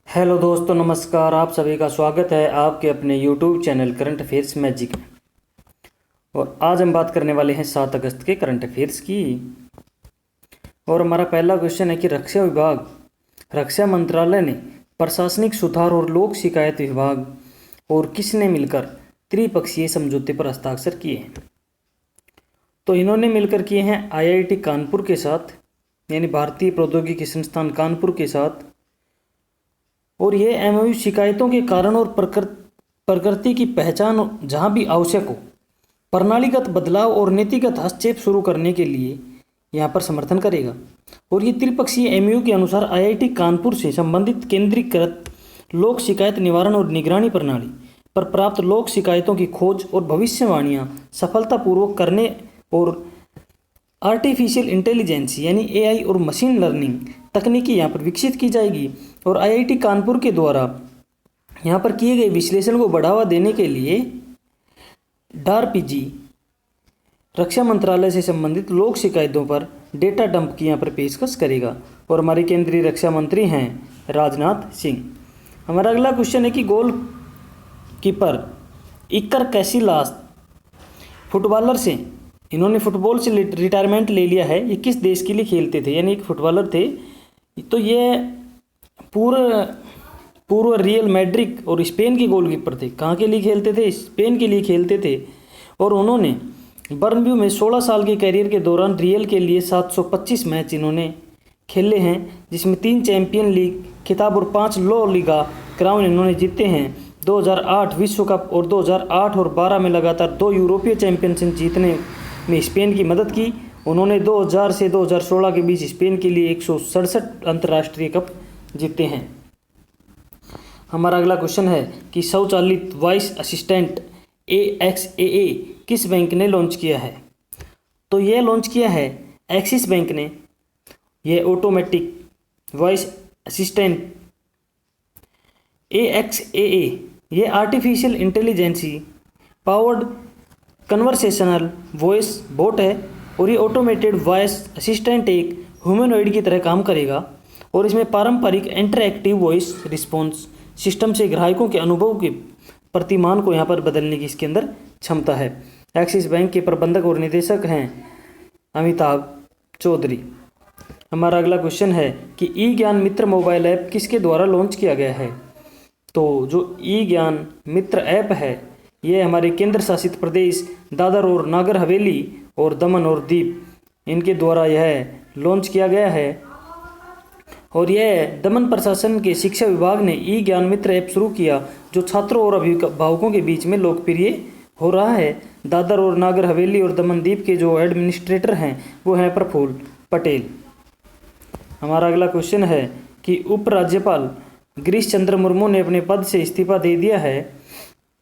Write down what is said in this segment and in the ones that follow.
Hello दोस्तों, नमस्कार। आप सभी का स्वागत है आपके अपने YouTube channel current affairs magic में। और आज हम बात करने वाले हैं 7 अगस्त के करंट अफेयर्स की। और हमारा पहला क्वेश्चन है कि रक्षा मंत्रालय ने प्रशासनिक सुधार और लोक शिकायत विभाग और किसने मिलकर त्रिपक्षीय समझौते पर हस्ताक्षर किए हैं। तो इन्होंने मिलकर किए हैं IIT कानपुर के साथ, यानी भारतीय प्रौद्योगिकी संस्थान कानपुर के साथ। और ये MOU शिकायतों के कारण और प्रकृति की पहचान जहाँ भी आवश्यक हो, प्रणालीगत बदलाव और नीतिगत हस्तक्षेप शुरू करने के लिए यहाँ पर समर्थन करेगा। और ये त्रिपक्षीय MOU के अनुसार IIT कानपुर से संबंधित केंद्रीकृत लोक शिकायत निवारण और निगरानी प्रणाली पर प्राप्त लोक शिकायतों की खोज और भविष्यवाणियाँ सफलतापूर्वक करने और आर्टिफिशियल इंटेलिजेंस यानी AI और मशीन लर्निंग तकनीकी यहाँ पर विकसित की जाएगी। और IIT कानपुर के द्वारा यहाँ पर किए गए विश्लेषण को बढ़ावा देने के लिए DARPG रक्षा मंत्रालय से संबंधित लोक शिकायतों पर डेटा डंप की यहाँ पर पेशकश करेगा। और हमारे केंद्रीय रक्षा मंत्री हैं राजनाथ सिंह। हमारा अगला क्वेश्चन है कि goal keeper Iker Casillas footballer से इन्होंने फुटबॉल से रिटायरमेंट ले लिया है। ये किस देश के लिए खेलते थे, यानी एक फुटबॉलर थे। तो ये पूर्व रियल मैड्रिड और स्पेन के गोलकीपर थे। कहाँ के लिए खेलते थे? स्पेन के लिए खेलते थे। और उन्होंने बर्नब्यू में 16 साल के करियर के दौरान रियल के लिए 725 मैच इन्होंने खेले हैं, जिसमें 3 चैंपियन लीग खिताब और 5 लो लीगा क्राउन इन्होंने जीते हैं। 2008 विश्व कप और 2008 और 12 में लगातार 2 यूरोपीय चैंपियनशिप जीतने में स्पेन की मदद की। उन्होंने 2000 से 2016 के बीच स्पेन के लिए 167 अंतर्राष्ट्रीय कप जीते हैं। हमारा अगला क्वेश्चन है कि स्वचालित वॉइस असिस्टेंट AXAA किस बैंक ने लॉन्च किया है। तो यह लॉन्च किया है एक्सिस बैंक ने। यह ऑटोमेटिक वॉइस असिस्टेंट AXAA यह artificial intelligence powered conversational voice bot है। और ये ऑटोमेटेड वॉइस असिस्टेंट एक ह्यूमनॉइड की तरह काम करेगा। और इसमें पारंपरिक इंटरएक्टिव वॉइस रिस्पॉन्स सिस्टम से ग्राहकों के अनुभव के प्रतिमान को यहाँ पर बदलने की इसके अंदर क्षमता है। एक्सिस बैंक के प्रबंधक और निदेशक हैं अमिताभ चौधरी। हमारा अगला क्वेश्चन है कि ई ज्ञान मित्र मोबाइल ऐप किसके द्वारा लॉन्च किया गया है। तो जो ई ज्ञान मित्र ऐप है, ये हमारे केंद्र शासित प्रदेश दादर और नागर हवेली और दमन और दीव इनके द्वारा यह लॉन्च किया गया है। और यह दमन प्रशासन के शिक्षा विभाग ने ई ज्ञान मित्र ऐप शुरू किया, जो छात्रों और अभिभावकों के बीच में लोकप्रिय हो रहा है। दादर और नागर हवेली और दमन दीव के जो एडमिनिस्ट्रेटर हैं वो हैं प्रफुल्ल पटेल। हमारा अगला क्वेश्चन है कि उपराज्यपाल गिरीश चंद्र मुर्मू ने अपने पद से इस्तीफा दे दिया है।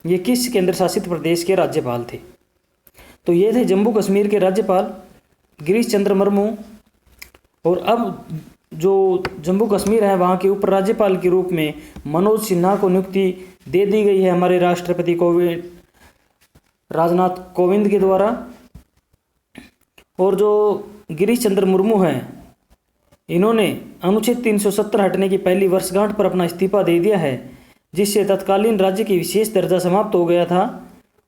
ये किस केंद्र शासित प्रदेश के राज्यपाल थे? तो ये थे जम्मू कश्मीर के राज्यपाल गिरीश चंद्र मुर्मू। और अब जो जम्मू कश्मीर है वहाँ के उपराज्यपाल के रूप में मनोज सिन्हा को नियुक्ति दे दी गई है हमारे राष्ट्रपति राजनाथ कोविंद के द्वारा। और जो गिरीश चंद्र मुर्मू हैं, इन्होंने अनुच्छेद 370 हटने की पहली वर्षगांठ पर अपना इस्तीफा दे दिया है, जिससे तत्कालीन राज्य की विशेष दर्जा समाप्त हो गया था।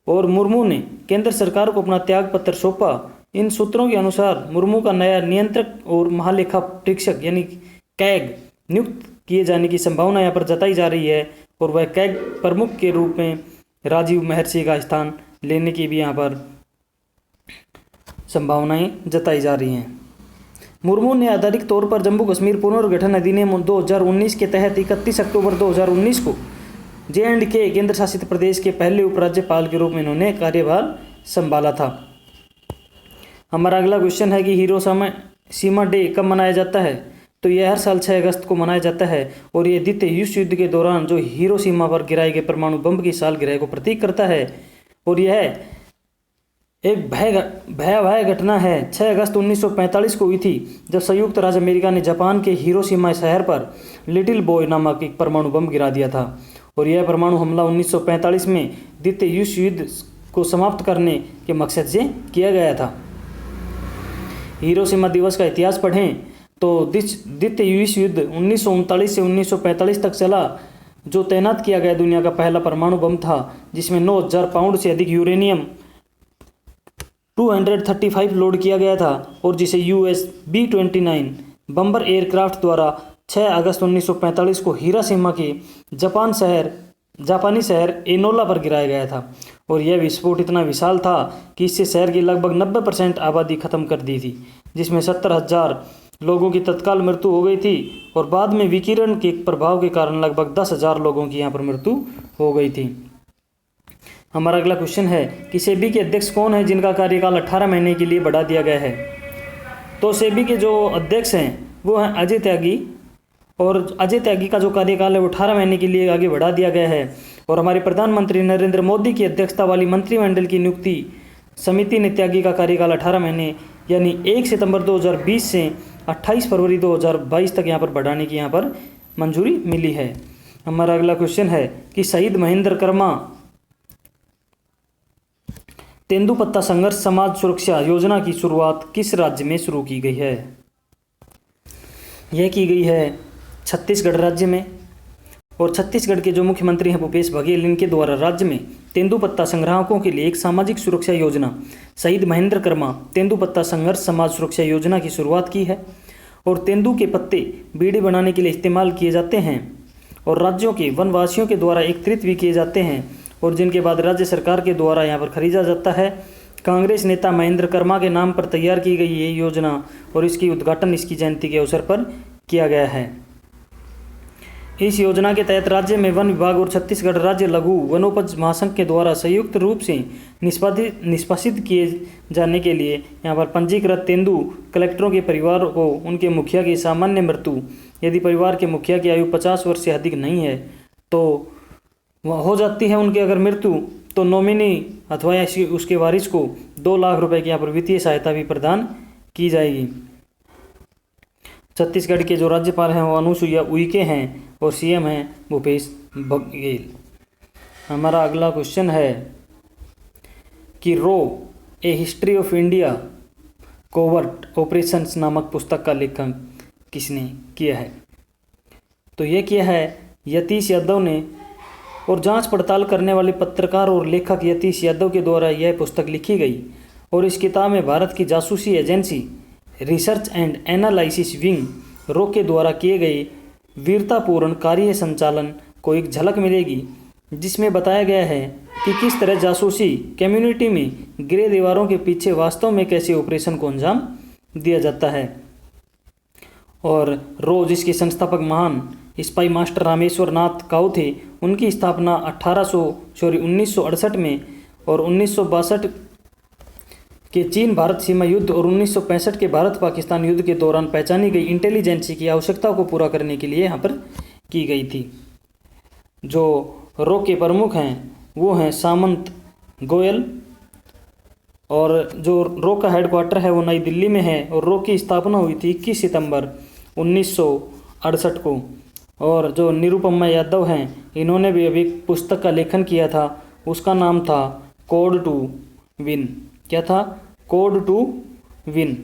और मुर्मू ने केंद्र सरकार को अपना त्याग पत्र सौंपा। इन सूत्रों के अनुसार मुर्मू का नया नियंत्रक और महालेखा परीक्षक यानी कैग नियुक्त किए जाने की संभावना यहाँ पर जताई जा रही है। और वह कैग प्रमुख के रूप में राजीव महर्षि का स्थान लेने की भी यहाँ पर संभावनाएं जताई जा रही हैं। मुर्मू ने आधिकारिक तौर पर जम्मू कश्मीर पुनर्गठन अधिनियम 2019 के तहत 31 अक्टूबर 2019 को J&K केंद्र शासित प्रदेश के पहले उपराज्यपाल के रूप में इन्होंने कार्यभार संभाला था। हमारा अगला क्वेश्चन है कि हिरोशिमा डे कब मनाया जाता है। तो यह हर साल 6 अगस्त को मनाया जाता है। और ये द्वितीय विश्व युद्ध के दौरान जो हिरोशिमा पर गिराए गए परमाणु बम की सालगिरह को प्रतीक करता है। और यह एक भयावह घटना है 6 अगस्त 1945 को हुई थी, जब संयुक्त राज्य अमेरिका ने जापान के हिरोशिमा शहर पर लिटिल बॉय नामक एक परमाणु बम गिरा दिया था। और यह परमाणु हमला 1945 में द्वितीय विश्व युद्ध को समाप्त करने के मकसद से किया गया था। हिरोशिमा दिवस का इतिहास पढ़ें तो द्वितीय विश्व युद्ध 1939 से 1945 तक चला, जो तैनात किया गया दुनिया का पहला परमाणु बम था, जिसमें 9000 पाउंड से अधिक यूरेनियम 235 लोड किया गया था, और जिसे US B-29 बम्बर एयरक्राफ्ट द्वारा 6 अगस्त 1945 को हिरोशिमा के जापानी शहर एनोला पर गिराया गया था। और यह विस्फोट इतना विशाल था कि इससे शहर की लगभग 90% आबादी खत्म कर दी थी, जिसमें 70,000 लोगों की तत्काल मृत्यु हो गई थी, और बाद में विकिरण के प्रभाव के कारण लगभग 10,000 लोगों की यहाँ पर मृत्यु हो गई थी। हमारा अगला क्वेश्चन है कि सेबी के अध्यक्ष कौन है जिनका कार्यकाल 18 महीने के लिए बढ़ा दिया गया है। तो सेबी के जो अध्यक्ष हैं वो हैं अजय त्यागी, और अजय त्यागी का जो कार्यकाल है वो 18 महीने के लिए आगे बढ़ा दिया गया है। और हमारे प्रधानमंत्री नरेंद्र मोदी की अध्यक्षता वाली मंत्रिमंडल की नियुक्ति समिति ने त्यागी का कार्यकाल 18 महीने यानी 1 सितंबर 2020 से 28 फरवरी 2022 तक यहाँ पर बढ़ाने की यहाँ पर मंजूरी मिली है। हमारा अगला क्वेश्चन है कि शहीद महेंद्र कर्मा तेंदुपत्ता संघर्ष समाज सुरक्षा योजना की शुरुआत किस राज्य में शुरू की गई है। यह की गई है छत्तीसगढ़ राज्य में, और छत्तीसगढ़ के जो मुख्यमंत्री हैं भूपेश बघेल, इनके द्वारा राज्य में तेंदुपत्ता संग्राहकों के लिए एक सामाजिक सुरक्षा योजना शहीद महेंद्र कर्मा तेंदुपत्ता संघर्ष समाज सुरक्षा योजना की शुरुआत की है। और तेंदू के पत्ते बीड़ी बनाने के लिए इस्तेमाल किए जाते हैं, और राज्यों के वनवासियों के द्वारा एकत्रित भी किए जाते हैं, और जिनके बाद राज्य सरकार के द्वारा यहाँ पर खरीदा जाता है। कांग्रेस नेता महेंद्र कर्मा के नाम पर तैयार की गई ये योजना, और इसकी उद्घाटन इसकी जयंती के अवसर पर किया गया है। इस योजना के तहत राज्य में वन विभाग और छत्तीसगढ़ राज्य लघु वनोपज महासंघ के द्वारा संयुक्त रूप से निष्पादित किए जाने के लिए यहाँ पर पंजीकृत तेंदू कलेक्टरों के परिवार को उनके मुखिया की सामान्य मृत्यु, यदि परिवार के मुखिया की आयु 50 वर्ष से अधिक नहीं है तो हो जाती है उनकी अगर मृत्यु, तो नॉमिनी अथवा उसके वारिस को 2 लाख रुपए की यहाँ पर वित्तीय सहायता भी प्रदान की जाएगी। छत्तीसगढ़ के जो राज्यपाल हैं वो अनुसुईया उइके हैं, और CM हैं भूपेश बघेल। हमारा अगला क्वेश्चन है कि a history of India covert operations नामक पुस्तक का लेखन किसने किया है। तो ये किया है यतीश यादव ने, और जांच पड़ताल करने वाले पत्रकार और लेखक यतीश यादव के द्वारा यह पुस्तक लिखी गई। और इस किताब में भारत की जासूसी agency research and analysis wing के द्वारा किए गए वीरतापूर्ण कार्य संचालन को एक झलक मिलेगी, जिसमें बताया गया है कि किस तरह जासूसी कम्युनिटी में ग्रे दीवारों के पीछे वास्तव में कैसे ऑपरेशन को अंजाम दिया जाता है। और जिसके संस्थापक महान स्पाई मास्टर रामेश्वर नाथ काउ थे, उनकी स्थापना 1968 में और 1962 के चीन भारत सीमा युद्ध और 1965 के भारत पाकिस्तान युद्ध के दौरान पहचानी गई इंटेलिजेंसी की आवश्यकता को पूरा करने के लिए यहाँ पर की गई थी। जो के प्रमुख हैं वो हैं सामंत गोयल, और जो का हेडक्वार्टर है वो नई दिल्ली में है, और की स्थापना हुई थी 21 सितंबर 1968 को। और जो निरुपमा यादव हैं, इन्होंने भी अभी पुस्तक का लेखन किया था, उसका नाम था कोड टू विन। क्या था? Code to win.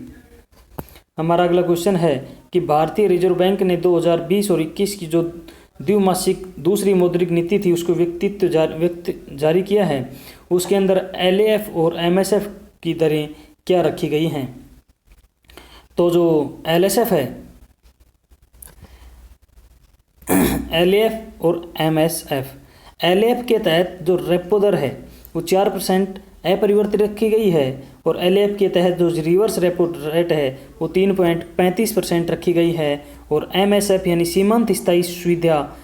हमारा अगला क्वेश्चन है कि भारतीय रिजर्व बैंक ने 2020 और 21 की जो द्विमासिक दूसरी मौद्रिक नीति थी उसको जारी किया है। उसके अंदर LAF और MSF की दरें क्या रखी गई हैं। तो जो LSF है, LAF और MSF, LAF के तहत जो रेपो दर है वो 4% अपरिवर्तित रखी गई है, और LAF के तहत जो रिवर्स रेपो रेट है वो 3.35% रखी गई है, और MSF यानी सीमांत स्थायी सुविधा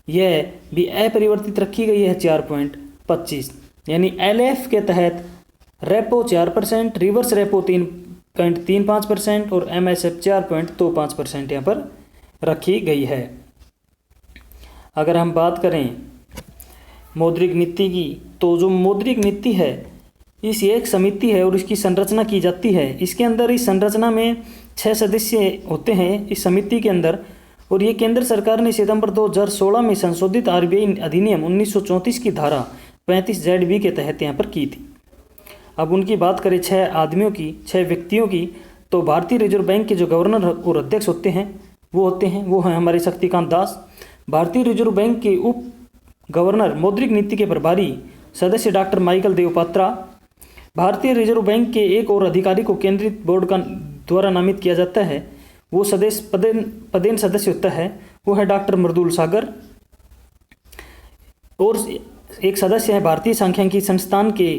यह भी अपरिवर्तित रखी गई है 4.25। यानी LAF के तहत रेपो 4%, रिवर्स रेपो 3.35% और MSF 4.25% यहाँ पर रखी गई है। अगर हम बात करें मौद्रिक नीति की, तो जो मौद्रिक नीति है इस एक समिति है और इसकी संरचना की जाती है। इसके अंदर इस संरचना में 6 सदस्य होते हैं इस समिति के अंदर, और ये केंद्र सरकार ने सितंबर 2016 में संशोधित RBI अधिनियम 1934 की धारा 35ZB के तहत यहाँ पर की थी। अब उनकी बात करें 6 व्यक्तियों की, तो भारतीय रिजर्व बैंक के जो गवर्नर और अध्यक्ष होते हैं वो हैं हमारे शक्तिकांत दास। भारतीय रिजर्व बैंक के उप गवर्नर मौद्रिक नीति के प्रभारी सदस्य डॉक्टर माइकल देवपात्रा। भारतीय रिजर्व बैंक के एक और अधिकारी को केंद्रित बोर्ड का द्वारा नामित किया जाता है, वो सदस्य पदेन सदस्य होता है, वो है डॉक्टर मृदुल सागर। और एक सदस्य है भारतीय सांख्यिकी संस्थान के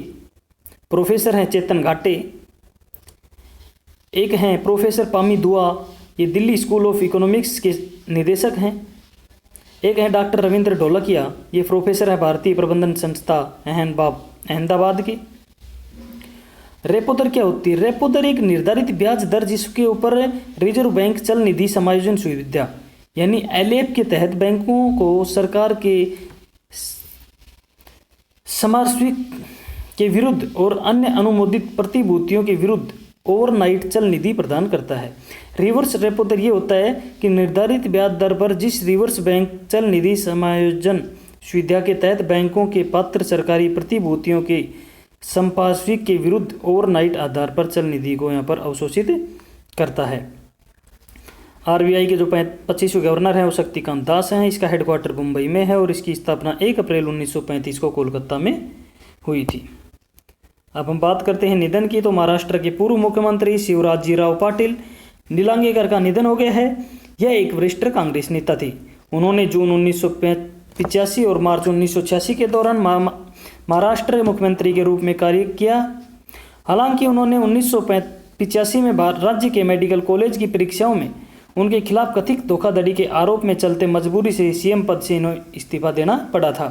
प्रोफेसर हैं चेतन घाटे। एक हैं प्रोफेसर पामी दुआ, ये दिल्ली स्कूल ऑफ इकोनॉमिक्स के निदेशक हैं। एक हैं डॉक्टर रविंद्र ढोलकिया, ये प्रोफेसर है भारतीय प्रबंधन संस्था अहमदाबाद के। रेपो दर क्या होती है? रेपो दर एक निर्धारित ब्याज दर जिसके ऊपर रिजर्व बैंक चल निधि समायोजन सुविधा यानी एलएफ के तहत बैंकों को सरकार के समस्विक के विरुद्ध और अन्य अनुमोदित प्रतिभूतियों के विरुद्ध ओवरनाइट चल निधि प्रदान करता है। रिवर्स रेपो दर ये होता है कि निर्धारित ब्याज दर पर जिस रिवर्स बैंक चल निधि समायोजन सुविधा के तहत बैंकों के पात्र सरकारी प्रतिभूतियों के संपार्श्विक के विरुद्ध ओवरनाइट आधार पर चल निधि को यहाँ पर अवशोषित करता है। आरबीआई के जो 25वें गवर्नर हैं वो शक्तिकांत दास हैं। इसका हेडक्वार्टर मुंबई में है और इसकी स्थापना 1 अप्रैल 1935 को कोलकाता में हुई थी। अब हम बात करते हैं निधन की, तो महाराष्ट्र के पूर्व मुख्यमंत्री शिवराजजीराव पाटिल निलंगेकर का निधन हो गया है। यह एक वरिष्ठ कांग्रेस नेता थे। उन्होंने जून 1985 और मार्च 1986 के दौरान महाराष्ट्र के मुख्यमंत्री के रूप में कार्य किया। हालांकि उन्होंने 1985 में राज्य के मेडिकल कॉलेज की परीक्षाओं में उनके खिलाफ कथित धोखाधड़ी के आरोप में चलते मजबूरी से सीएम पद से इन्हें इस्तीफा देना पड़ा था।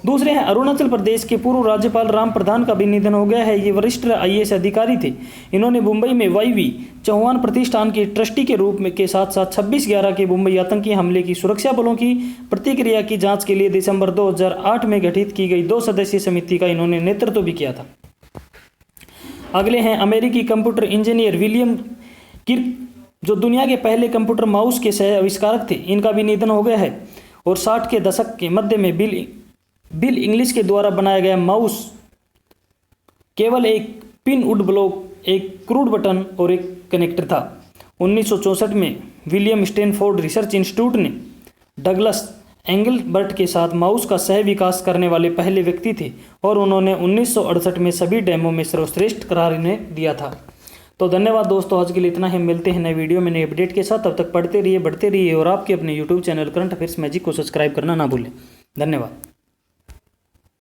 दूसरे हैं अरुणाचल प्रदेश के पूर्व राज्यपाल राम प्रधान का भी निधन हो गया है। ये वरिष्ठ आईएएस अधिकारी थे। इन्होंने मुंबई में वाईवी चौहान प्रतिष्ठान के ट्रस्टी के रूप में के साथ साथ 26/11 के मुंबई आतंकी हमले की सुरक्षा बलों की प्रतिक्रिया की जांच के लिए दिसंबर 2008 में गठित की गई 2 सदस्यीय समिति का इन्होंने नेतृत्व भी किया था। अगले हैं अमेरिकी कंप्यूटर इंजीनियर विलियम किर्क, जो दुनिया के पहले कंप्यूटर माउस के सह आविष्कारक थे। इनका भी निधन हो गया है। और 60 के दशक के मध्य में बिल इंग्लिश के द्वारा बनाया गया माउस केवल एक पिन वुड ब्लॉक, एक क्रूड बटन और एक कनेक्टर था। 1964 में विलियम स्टैनफोर्ड रिसर्च इंस्टीट्यूट ने डगलस एंगलबर्ट के साथ माउस का सह विकास करने वाले पहले व्यक्ति थे और उन्होंने 1968 में सभी डेमो में सर्वश्रेष्ठ करार इन्हें दिया था। तो धन्यवाद दोस्तों, आज के लिए इतना ही। मिलते हैं नए वीडियो में नए अपडेट के साथ। तब तक पढ़ते रहिए, बढ़ते रहिए और आपके अपने YouTube channel current affairs magic को सब्सक्राइब करना ना भूलें। धन्यवाद।